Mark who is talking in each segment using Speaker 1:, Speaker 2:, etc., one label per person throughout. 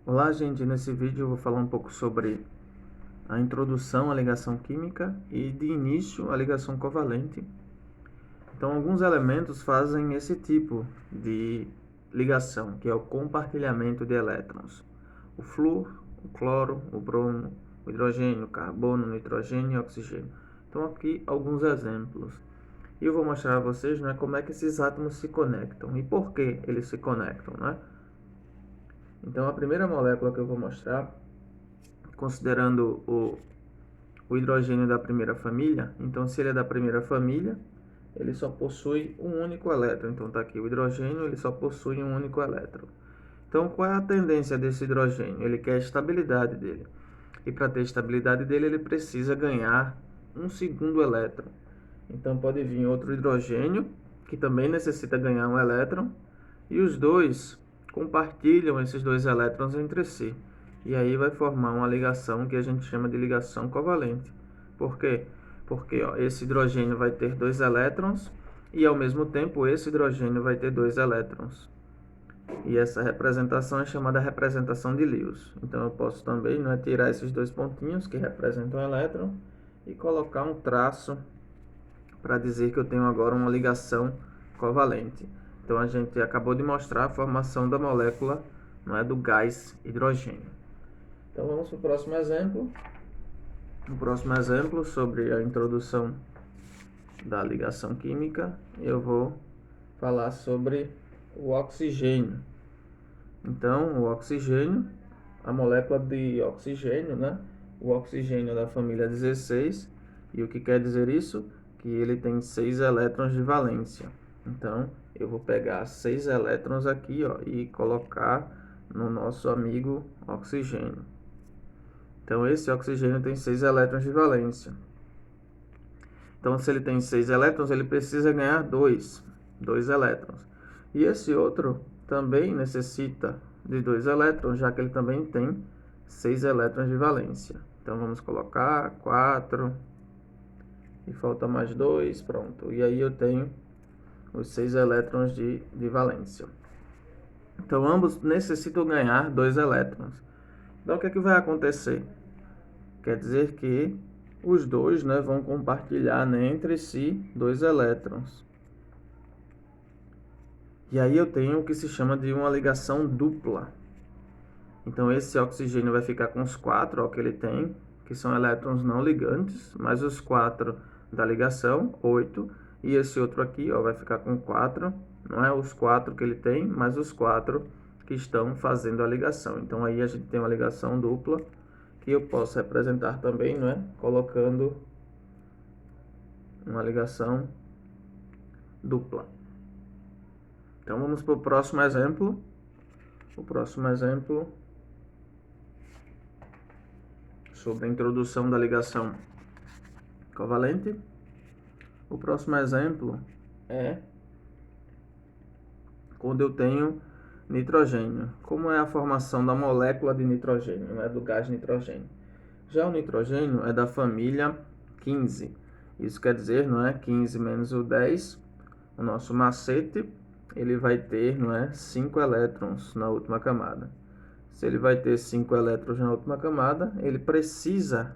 Speaker 1: Olá, gente. Nesse vídeo eu vou falar um pouco sobre a introdução à ligação química e de início à ligação covalente. Então, alguns elementos fazem esse tipo de ligação, que é o compartilhamento de elétrons. O flúor, o cloro, o bromo, o hidrogênio, o carbono, o nitrogênio e o oxigênio. Então, aqui alguns exemplos. E eu vou mostrar a vocês, né, como é que esses átomos se conectam e por que eles se conectam, né? Então, a primeira molécula que eu vou mostrar, considerando o hidrogênio da primeira família, então se ele é da primeira família, ele só possui um único elétron. Então está aqui o hidrogênio, ele só possui um único elétron. Então qual é a tendência desse hidrogênio? Ele quer a estabilidade dele. E para ter a estabilidade dele, ele precisa ganhar um segundo elétron. Então pode vir outro hidrogênio, que também necessita ganhar um elétron, e os dois compartilham esses dois elétrons entre si. E aí vai formar uma ligação que a gente chama de ligação covalente. Por quê? Porque esse hidrogênio vai ter dois elétrons e ao mesmo tempo esse hidrogênio vai ter dois elétrons. E essa representação é chamada representação de Lewis. Então eu posso também tirar esses dois pontinhos que representam o elétron e colocar um traço para dizer que eu tenho agora uma ligação covalente. Então a gente acabou de mostrar a formação da molécula do gás hidrogênio. Então vamos para o próximo exemplo. O próximo exemplo sobre a introdução da ligação química, eu vou falar sobre o oxigênio. Então, o oxigênio, a molécula de oxigênio, o oxigênio da família 16, e o que quer dizer isso? Que ele tem 6 elétrons de valência. Então, eu vou pegar 6 elétrons aqui, e colocar no nosso amigo oxigênio. Então, esse oxigênio tem 6 elétrons de valência. Então, se ele tem 6 elétrons, ele precisa ganhar 2 elétrons. E esse outro também necessita de 2 elétrons, já que ele também tem 6 elétrons de valência. Então, vamos colocar 4 e falta mais 2, pronto. E aí eu tenho os 6 elétrons de valência. Então, ambos necessitam ganhar 2 elétrons. Então, o que é que vai acontecer? Quer dizer que os dois vão compartilhar entre si 2 elétrons. E aí eu tenho o que se chama de uma ligação dupla. Então esse oxigênio vai ficar com os 4 que ele tem, que são elétrons não ligantes, mais os 4 da ligação, 8. E esse outro aqui vai ficar com 4, os 4 que ele tem, mais os 4 que estão fazendo a ligação. Então aí a gente tem uma ligação dupla, que eu posso representar também, colocando uma ligação dupla. Então vamos para o próximo exemplo. O próximo exemplo sobre a introdução da ligação covalente. O próximo exemplo é quando eu tenho nitrogênio. Como é a formação da molécula de nitrogênio, do gás nitrogênio? Já o nitrogênio é da família 15. Isso quer dizer, 15 menos o 10, o nosso macete, ele vai ter, 5 elétrons na última camada. Se ele vai ter 5 elétrons na última camada, ele precisa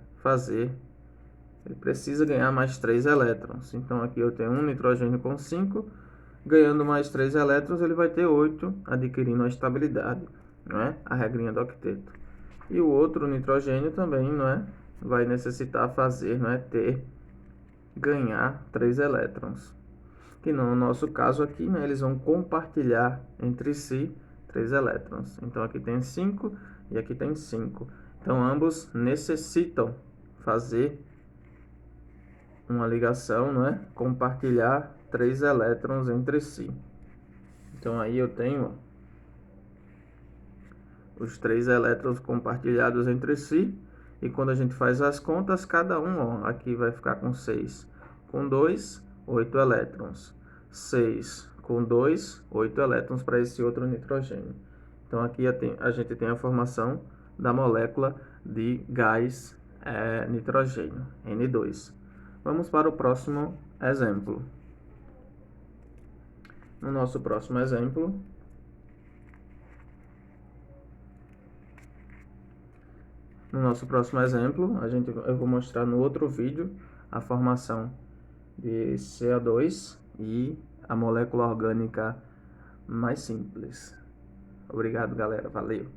Speaker 1: ganhar mais 3 elétrons. Então aqui eu tenho um nitrogênio com 5, ganhando mais 3 elétrons, ele vai ter 8, adquirindo a estabilidade, a regrinha do octeto. E o outro nitrogênio também, vai necessitar ganhar 3 elétrons. Que no nosso caso aqui, eles vão compartilhar entre si 3 elétrons. Então aqui tem 5 e aqui tem 5. Então ambos necessitam fazer uma ligação, compartilhar 3 elétrons entre si. Então aí eu tenho os 3 elétrons compartilhados entre si. E quando a gente faz as contas, cada um aqui vai ficar com 6. Com 2, 8 elétrons. 6 com 2, 8 elétrons para esse outro nitrogênio. Então aqui a gente tem a formação da molécula de gás nitrogênio, N2. Vamos para o próximo exemplo. No nosso próximo exemplo, No nosso próximo exemplo, eu vou mostrar no outro vídeo a formação de CO2 e a molécula orgânica mais simples. Obrigado, galera. Valeu!